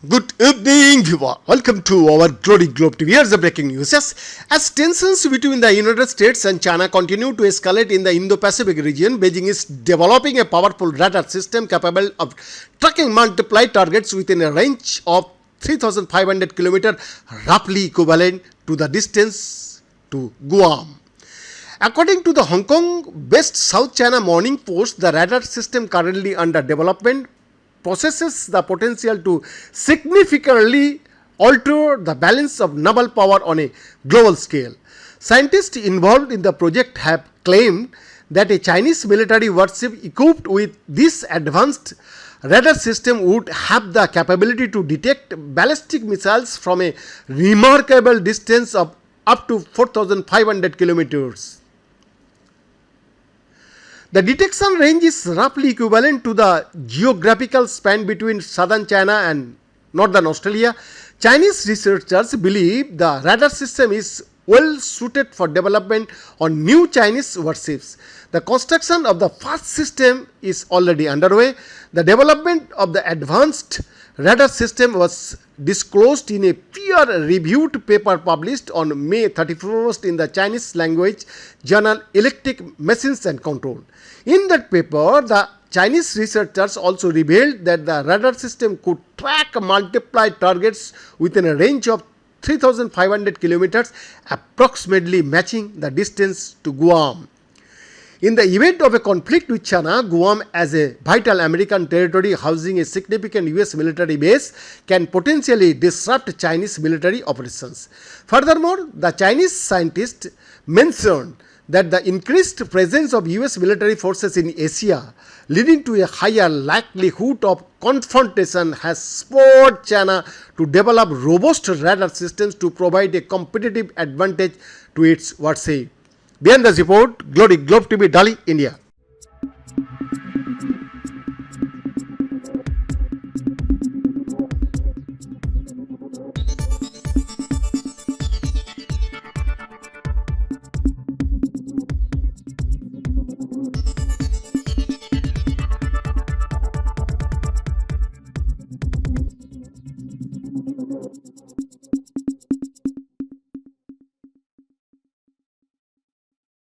Good evening, viewer. Welcome to our Glory Globe TV. Here's the breaking news. Yes, as tensions between the United States and China continue to escalate in the Indo-Pacific region, Beijing is developing a powerful radar system capable of tracking multiple targets within a range of 3,500 km, roughly equivalent to the distance to Guam. According to the Hong Kong-based South China Morning Post, the radar system currently under development possesses the potential to significantly alter the balance of naval power on a global scale. Scientists involved in the project have claimed that a Chinese military warship equipped with this advanced radar system would have the capability to detect ballistic missiles from a remarkable distance of up to 4,500 kilometers. The detection range is roughly equivalent to the geographical span between southern China and northern Australia. Chinese researchers believe the radar system is well suited for development on new Chinese warships. The construction of the first system is already underway. The development of the advanced radar system was disclosed in a peer-reviewed paper published on May 31st in the Chinese language journal Electric Machines and Control. In that paper, the Chinese researchers also revealed that the radar system could track multiple targets within a range of 3,500 kilometers, approximately matching the distance to Guam. In the event of a conflict with China, Guam, as a vital American territory housing a significant US military base, can potentially disrupt Chinese military operations. Furthermore, the Chinese scientists mentioned that the increased presence of US military forces in Asia, leading to a higher likelihood of confrontation, has spurred China to develop robust radar systems to provide a competitive advantage to its warship. Behind the report, Glory Globe TV, Delhi, India.